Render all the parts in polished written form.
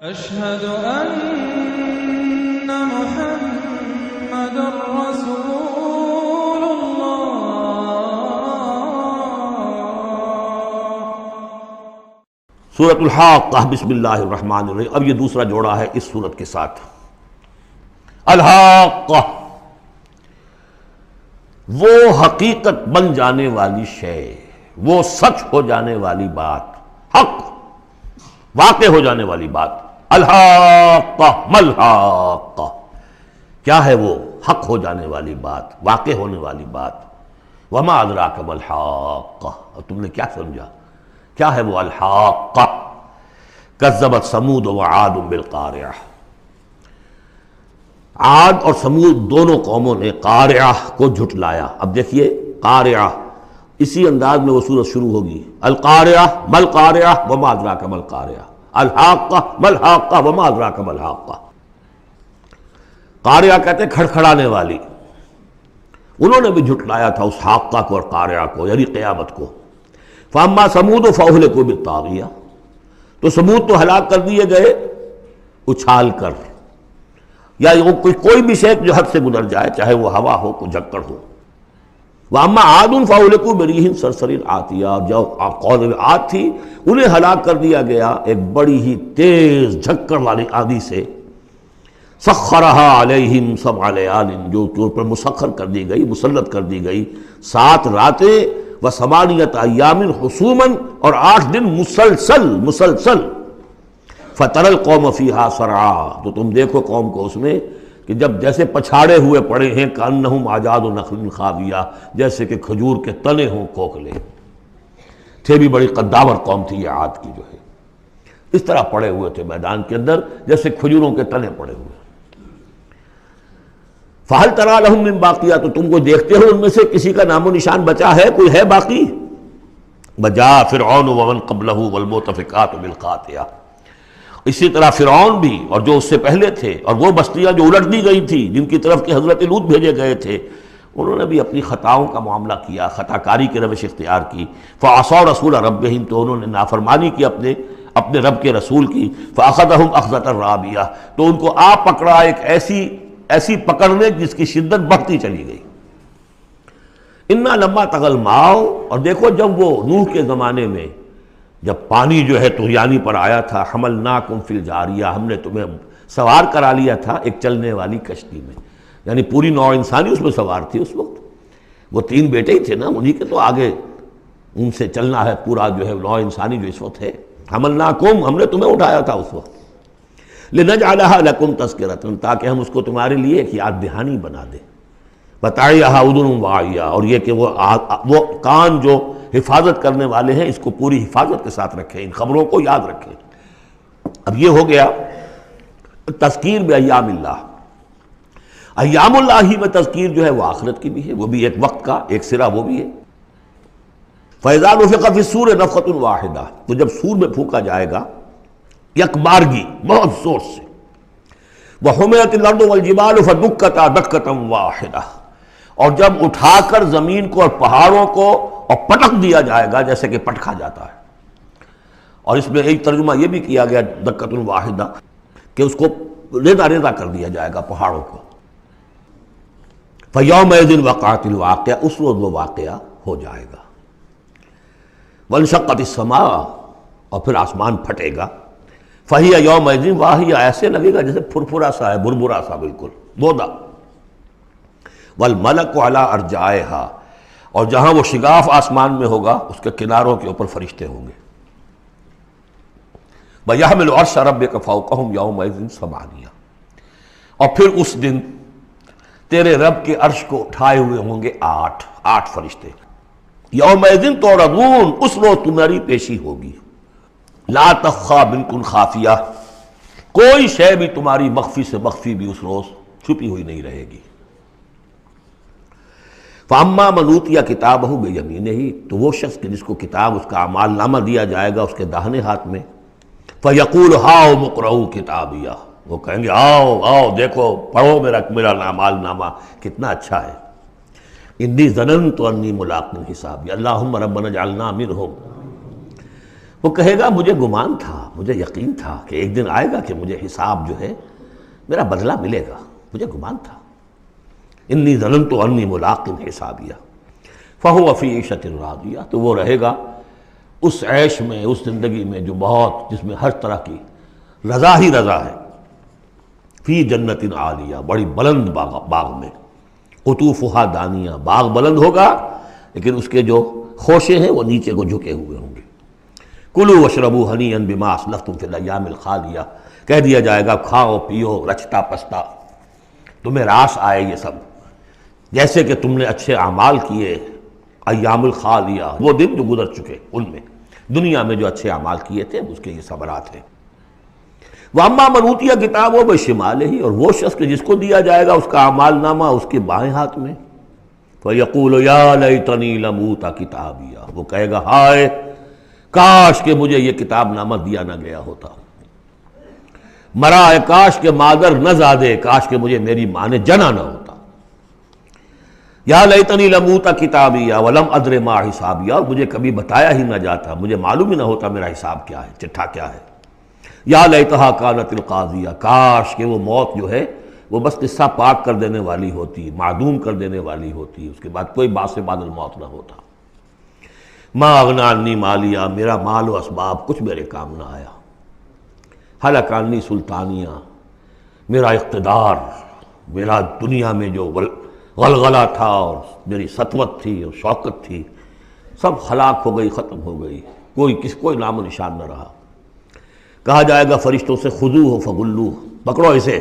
أشهد أن محمد رسول الله۔ سورۃ الحاقہ، بسم اللہ الرحمن الرحیم۔ اب یہ دوسرا جوڑا ہے اس سورت کے ساتھ۔ الحاقہ، وہ حقیقت بن جانے والی شے، وہ سچ ہو جانے والی بات، حق واقع ہو جانے والی بات۔ الحاقہ ملحاقہ، کیا ہے وہ حق ہو جانے والی بات، واقع ہونے والی بات۔ وما ادراک ملحاقہ، اور تم نے کیا سمجھا کیا ہے وہ الحاقہ؟ کذبت ثمود وعاد بالقارعہ، عاد اور سمود دونوں قوموں نے قارعہ کو جھٹلایا۔ اب دیکھیے قارعہ، اسی انداز میں وہ سورت شروع ہوگی۔ القارعہ ملقارعہ وما ادراک ملقارعہ، الحاقہ ملحاقہ وما ادراک ملحاقہ۔ قارعہ کہتے ہیں کھڑکھڑانے والی، انہوں نے بھی جھٹلایا تھا اس حاقہ کو اور قارعہ کو، یعنی قیامت کو۔ فاما ثمود فاہلکوا بالطاغیہ، تو سمود تو ہلاک کر دیے گئے اچھال کر، یا کوئی بھی شے جو حد سے گزر جائے، چاہے وہ ہوا ہو کوئی جھکڑ ہو۔ واما عاد فاہلکوا بریح صرصر عاتیہ، جو قوم عاد تھی انہیں ہلاک کر دیا گیا ایک بڑی ہی تیز جھکڑ والی آندھی سے۔ سخرہا علیہم سبع لیال، جو پر مسخر کر دی گئی، مسلط کر دی گئی 7 راتیں وثمانیۃ ایام حسوما، اور 8 دن مسلسل۔ فتری القوم فیہا صرعا، تو تم دیکھو قوم کو اس میں کہ جب جیسے پچھاڑے ہوئے پڑے ہیں، کأنہم اعجاز نخل خاویہ، جیسے کہ کھجور کے تنے ہوں کھوکھلے تھے۔ بھی بڑی قداور قوم تھی یہ عاد کی، جو ہے اس طرح پڑے ہوئے تھے میدان کے اندر جیسے کھجوروں کے تنے پڑے ہوئے۔ فَهَلْ تَرَىٰ لَهُم مِّن بَاقِیَةٍ، تو تم کو دیکھتے ہو ان میں سے کسی کا نام و نشان بچا ہے، کوئی ہے باقی؟ وَجَاءَ فِرْعَوْنُ وَمَنْ قَبْلَهُ وَالْمُؤْتَفِكَاتُ بِالْخَاطِئَةِ، اسی طرح فرعون بھی اور جو اس سے پہلے تھے، اور وہ بستیاں جو الٹ دی گئی تھی جن کی طرف کہ حضرت لوط بھیجے گئے تھے، انہوں نے بھی اپنی خطاؤں کا معاملہ کیا، خطا کاری کی روش اختیار کی۔ فَعَصَوْا رَسُولَ رَبِّهِمْ، تو انہوں نے نافرمانی کی اپنے رب کے رسول کی۔ فَأَخَذَهُمْ أَخْذَةً رَابِيَةً، تو ان کو پکڑا ایک ایسی پکڑنے جس کی شدت بڑھتی چلی گئی۔ اِنَّا لَمَّا طَغَى الْمَاءُ، اور دیکھو جب وہ نوح کے زمانے میں جب پانی جو ہے طغیانی پر آیا تھا، حملناکم فی الجاریہ، ہم نے تمہیں سوار کرا لیا تھا ایک چلنے والی کشتی میں، یعنی پوری نوع انسانی اس میں سوار تھی اس وقت۔ وہ 3 بیٹے ہی تھے نا، انہی کے تو آگے ان سے چلنا ہے پورا جو ہے نوع انسانی جو اس وقت ہے۔ حملناکم، ہم نے تمہیں اٹھایا تھا اس وقت۔ لنجعلها لکم تذکرۃ، تاکہ ہم اس کو تمہارے لیے ایک یاد دہانی بنا دیں۔ وتعیھا اذن واعیہ، اور یہ کہ وہ کان جو حفاظت کرنے والے ہیں اس کو پوری حفاظت کے ساتھ رکھیں، ان خبروں کو یاد رکھیں۔ اب یہ ہو گیا تذکیر بایام اللہ۔ ایام اللہ ہی میں تذکیر جو ہے وہ آخرت کی بھی ہے، وہ بھی ایک وقت کا ایک سرا وہ بھی ہے۔ فَإِذَا نُفِخَ فِي الصُّورِ نَفْخَةٌ وَاحِدَةٌ، تو جب سور میں پھونکا جائے گا یک بارگی بہت زور سے۔ وَحُمِلَتِ الْأَرْضُ وَالْجِبَالُ فَدُكَّتَا دَكَّةً وَاحِدَةً، اور جب اٹھا کر زمین کو اور پہاڑوں کو اور پٹک دیا جائے گا جیسے کہ پٹکا جاتا ہے۔ اور اس میں ایک ترجمہ یہ بھی کیا گیا دکۃ واحدہ کہ اس کو ریزہ ریزہ کر دیا جائے گا پہاڑوں کو۔ فَيَوْمَئِذٍ وَقَعَتِ الْوَاقِعَةُ، اس روز وہ واقعہ ہو جائے گا۔ وَانشَقَّتِ السَّمَاءُ، اور پھر آسمان پھٹے گا۔ فَهِيَ يَوْمَئِذٍ وَاهِيَةٌ، ایسے لگے گا جیسے پھرپھرا سا ہے، بربرا سا، بالکل بودا۔ وَالْمَلَكُ عَلَىٰ أَرْجَائِهَا، اور جہاں وہ شگاف آسمان میں ہوگا اس کے کناروں کے اوپر فرشتے ہوں گے۔ وَيَحْمِلُ عَرْشَ رَبِّكَ فَوْقَهُمْ يَوْمَئِذٍ ثَمَانِيَةٌ، اور پھر اس دن تیرے رب کے عرش کو اٹھائے ہوئے ہوں گے 8 فرشتے۔ یومئذ تعرضون، اس روز تمہاری پیشی ہوگی۔ لا تخفی منکم خافیہ، کوئی شے بھی تمہاری مخفی سے مخفی بھی اس روز چھپی ہوئی نہیں رہے گی۔ فَأَمَّا مَنْ أُوتِیَ کِتَابَهُ بِیَمِینِهِ، تو وہ شخص کہ جس کو کتاب اس کا اعمال نامہ دیا جائے گا اس کے داہنے ہاتھ میں۔ فَیَقُولُ هَاؤْمُ اقْرَءُوا کِتَابِیَہ، وہ کہیں گے آؤ دیکھو پڑھو میرا اعمال نامہ کتنا اچھا ہے۔ انی ظننت انی ملاق حسابی، اللہم ربنا اجعلنا منہم۔ وہ کہے گا مجھے گمان تھا، مجھے یقین تھا کہ ایک دن آئے گا کہ مجھے حساب جو ہے میرا بدلہ ملے گا، مجھے گمان تھا۔ انی ظننت انی ملاق حسابیہ فہو فی عیشۃ راضیہ، تو وہ رہے گا اس عیش میں، اس زندگی میں جو بہت، جس میں ہر طرح کی رضا ہی رضا ہے، فی جنت عالیہ، بڑی بلند باغ میں، قطوفہا دانیہ، باغ بلند ہوگا لیکن اس کے جو خوشے ہیں وہ نیچے کو جھکے ہوئے ہوں گے۔ کلوا واشربوا ہنیئا بما اسلفتم فی الایام الخالیہ، کہہ دیا جائے گا کھاؤ پیو رچتا پستا، تمہیں راس آئے یہ سب، جیسے کہ تم نے اچھے اعمال کیے ایام الخالیہ، وہ دن جو گزر چکے، ان میں دنیا میں جو اچھے اعمال کیے تھے اس کے یہ ثمرات ہیں۔ وَأَمَّا مَنْ أُوتِیَ کِتَابَهُ بِشِمَالِهِ، اور وہ شخص کہ جس کو دیا جائے گا اس کا اعمال نامہ اس کے بائیں ہاتھ میں، فَيَقُولُ يَا لَيْتَنِي لَمْ أُوتَ کِتَابِیَہ، وہ کہے گا ہائے کاش کہ مجھے یہ کتاب نامہ دیا نہ گیا ہوتا، مرا کاش کہ مادر نہ زادے، کاش کہ مجھے میری ماں نے جنا نہ ہوتا۔ یا لیتنی لم اوت کتابیہ ولم ادر ما حسابیہ، مجھے کبھی بتایا ہی نہ جاتا، مجھے معلوم ہی نہ ہوتا میرا حساب کیا ہے، چٹھا کیا ہے۔ یا لیتہا کانت القاضیہ، کاش کہ وہ موت جو ہے وہ بس قصہ پاک کر دینے والی ہوتی، معدوم کر دینے والی ہوتی، اس کے بعد کوئی باعث بعد الموت نہ ہوتا۔ ما اغنی عنی مالیہ، میرا مال و اسباب کچھ میرے کام نہ آیا۔ ہلک عنی سلطانیہ، میرا اقتدار، میرا دنیا میں جو غلغلہ تھا اور میری سطوت تھی اور شوکت تھی، سب ہلاک ہو گئی، ختم ہو گئی، کوئی نام و نشان نہ رہا۔ کہا جائے گا فرشتوں سے خذوہ فغلوہ، پکڑو اسے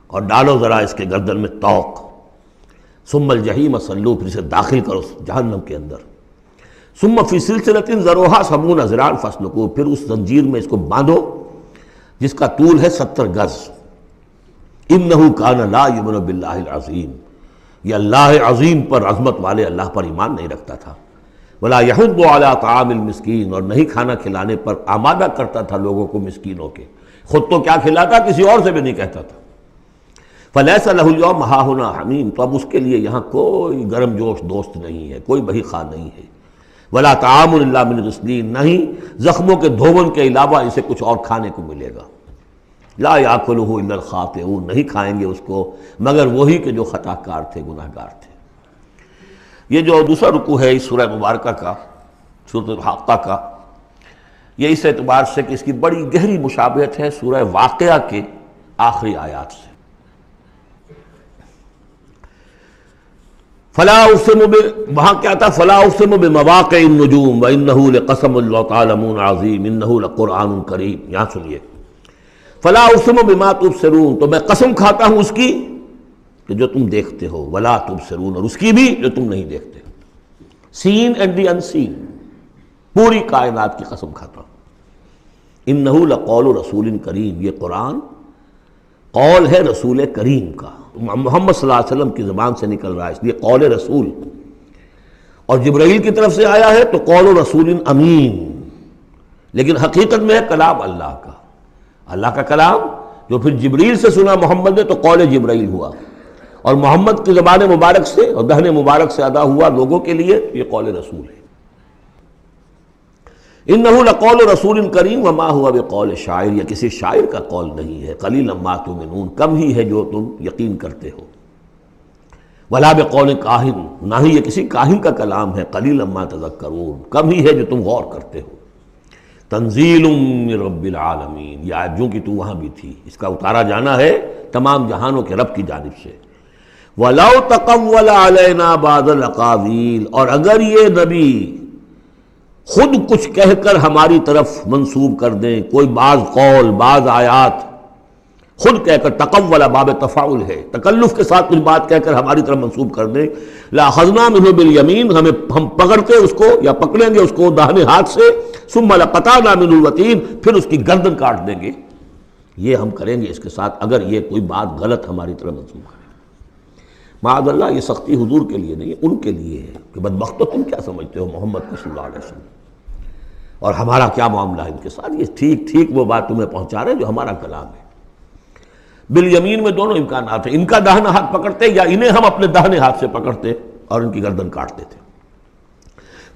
اور ڈالو ذرا اس کے گردن میں توق، ثم الجحیم صلوہ، پھر اسے داخل کرو جہنم کے اندر، ثم فی سلسلۃ ذرعہا 70 ذراعا فاسلکوہ، پھر اس زنجیر میں اس کو باندھو جس کا طول ہے 70 گز۔ انہ کان لا یؤمن باللہ العظیم، یہ اللہ عظیم پر، عظمت والے اللہ پر ایمان نہیں رکھتا تھا۔ ولا یحض علی طعام المسکین، اور نہیں کھانا کھلانے پر آمادہ کرتا تھا لوگوں کو مسکینوں کے، خود تو کیا کھلاتا کسی اور سے بھی نہیں کہتا تھا۔ فلیس لہ اليوم ہاہنا حمیم، تو اب اس کے لیے یہاں کوئی گرم جوش دوست نہیں ہے، کوئی بہی خواہ نہیں ہے۔ ولا طعام الا من غسلین، نہیں زخموں کے دھون کے علاوہ اسے کچھ اور کھانے کو ملے گا۔ لا یاکلہ الا الخاطئون، نہیں کھائیں گے اس کو مگر وہی کہ جو خطا کار تھے، گناہ گار تھے۔ یہ جو دوسرا رکوع ہے اس سورہ مبارکہ کا، سورۃ الحاقہ کا، یہ اس اعتبار سے کہ اس کی بڑی گہری مشابہت ہے سورہ واقعہ کے آخری آیات سے۔ فلا اقسم وہاں کیا تھا؟ فلا اقسم بمواقع النجوم وانہ لقسم لو تعلمون عظیم انہ لقرآن کریم۔ یہاں سنیے، فلا اقسم بما تبصرون، تو میں قسم کھاتا ہوں اس کی کہ جو تم دیکھتے ہو، ولا تبصرون، اور اس کی بھی جو تم نہیں دیکھتے، سین اینڈ دی ان سین، پوری کائنات کی قسم کھاتا ہوں۔ انہ لقول رسول کریم، یہ قرآن قول ہے رسول کریم کا، محمد صلی اللہ علیہ وسلم کی زبان سے نکل رہا ہے، اس لیے قول رسول، اور جبرائیل کی طرف سے آیا ہے تو قول رسول امین، لیکن حقیقت میں ہے کلام اللہ کا، اللہ کا کلام جو پھر جبریل سے سنا محمد نے تو قول جبرائیل ہوا، اور محمد کی زبان مبارک سے اور دہن مبارک سے ادا ہوا لوگوں کے لیے، یہ قول رسول ہے۔ انہ لقول رسول کریم وما هو بقول شاعر، یہ کسی شاعر کا قول نہیں ہے، قلیلا ما تؤمنون، کم ہی ہے جو تم یقین کرتے ہو، ولا بقول کاہن، نہ ہی یہ کسی کاہن کا کلام ہے، قلیلا ما تذکرون، کم ہی ہے جو تم غور کرتے ہو۔ تنزیل من رب العالمین، یہ آیت جو کہ تو وہاں بھی تھی، اس کا اتارا جانا ہے تمام جہانوں کے رب کی جانب سے۔ وَلَوْ تَقَوَّلَ عَلَيْنَا بَعْضَ الْأَقَاوِيلِ، اور اگر یہ نبی خود کچھ کہہ کر ہماری طرف منسوب کر دیں، کوئی بعض قول، بعض آیات خود کہہ کر، تقول باب تفاعل ہے، تکلف کے ساتھ کچھ بات کہہ کر ہماری طرف منسوب کر دیں، لَأَخَذْنَا مِنْهُ بِالْيَمِينِ، ہم پکڑتے اس کو یا پکڑیں گے اس کو داہنے ہاتھ سے، ثُمَّ لَقَطَعْنَا مِنْهُ الْوَتِينَ، پھر اس کی گردن کاٹ دیں گے۔ یہ ہم کریں گے اس کے ساتھ اگر یہ کوئی بات غلط ہماری طرف منسوب کرے۔ معاذ اللہ، یہ سختی حضور کے لیے نہیں ہے، ان کے لیے ہے کہ بدبختو تم کیا سمجھتے ہو محمد صلی اللہ علیہ وسلم، اور ہمارا کیا معاملہ ہے ان کے ساتھ، یہ ٹھیک ٹھیک وہ بات تمہیں پہنچا رہے جو ہمارا کلام ہے۔ بالیمین میں دونوں امکانات ہیں، ان کا داہنا ہاتھ پکڑتے یا انہیں ہم اپنے داہنے ہاتھ سے پکڑتے اور ان کی گردن کاٹتے تھے۔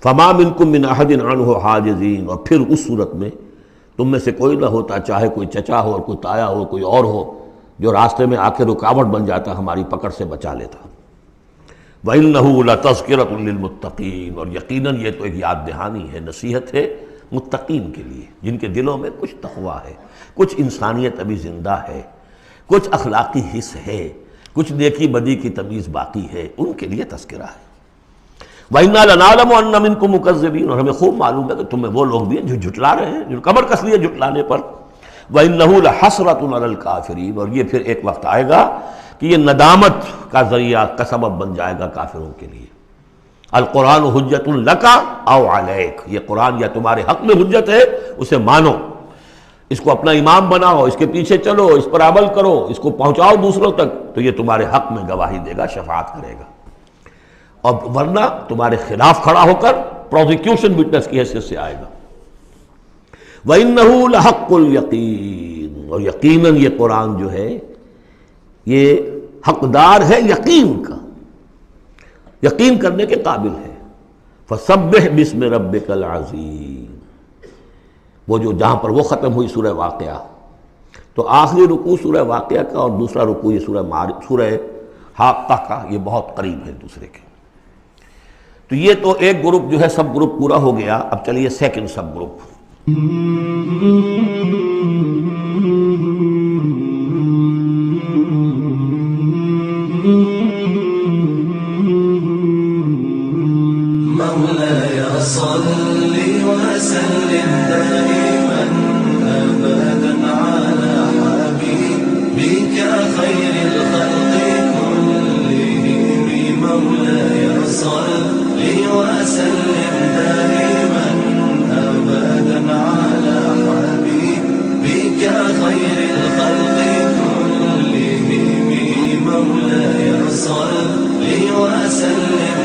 فما منکم من احد عنہ حاجزین، اور پھر اس صورت میں تم میں سے کوئی نہ ہوتا، چاہے کوئی چچا ہو اور کوئی تایا ہو، کوئی اور ہو، جو راستے میں آ کے رکاوٹ بن جاتا، ہماری پکڑ سے بچا لیتا۔ وَإِنَّهُ لَتَذْكِرَةٌ لِّلْمُتَّقِينَ، اور یقیناً یہ تو ایک یاد دہانی ہے، نصیحت ہے متقین کے لیے، جن کے دلوں میں کچھ تقویٰ ہے، کچھ انسانیت ابھی زندہ ہے، کچھ اخلاقی حس ہے، کچھ نیکی بدی کی تمیز باقی ہے، ان کے لیے تذکرہ ہے۔ وَإِنَّا لَنَعْلَمُ أَنَّ مِنكُم مُكَذِّبِينَ، اور ہمیں خوب معلوم ہے کہ تمہیں وہ لوگ بھی ہیں جو جھٹلا رہے ہیں، جو کمر کس لیے جھٹلانے پر۔ وَإِنَّهُ لَحَسْرَةٌ عَلَى الْكَافِرِينَ، اور یہ پھر ایک وقت آئے گا کہ یہ ندامت کا ذریعہ کا سبب بن جائے گا کافروں کے لیے۔ القرآن حجت لک او علیک، یہ قرآن یا تمہارے حق میں حجت ہے، اسے مانو، اس کو اپنا امام بناؤ، اس کے پیچھے چلو، اس پر عمل کرو، اس کو پہنچاؤ دوسروں تک، تو یہ تمہارے حق میں گواہی دے گا، شفاعت کرے گا، اور ورنہ تمہارے خلاف کھڑا ہو کر پروزیکیوشن وٹنس کی حیثیت سے آئے گا۔ وَإِنَّهُ لَحَقُّ الْيَقِينِ، اور یقیناً یہ قرآن جو ہے یہ حقدار ہے یقین کا، یقین کرنے کے قابل ہے۔ فَسَبِّحْ بِاسْمِ رَبِّكَ الْعَظِيمِ، وہ جو جہاں پر وہ ختم ہوئی سورہ واقعہ، تو آخری رکوع سورہ واقعہ کا اور دوسرا رکوع یہ سورہ حاقہ کا، یہ بہت قریب ہے دوسرے کے۔ تو یہ تو ایک گروپ جو ہے سب گروپ پورا ہو گیا، اب چلیے سیکنڈ سب گروپ۔ مولاي صل وسلم دائما أبدا على حبيبك خير الخلق كلهم، مولاي صل وسلم دائما أبدا على حبيبك خير الخلق كلهم، مولاي صل وسلم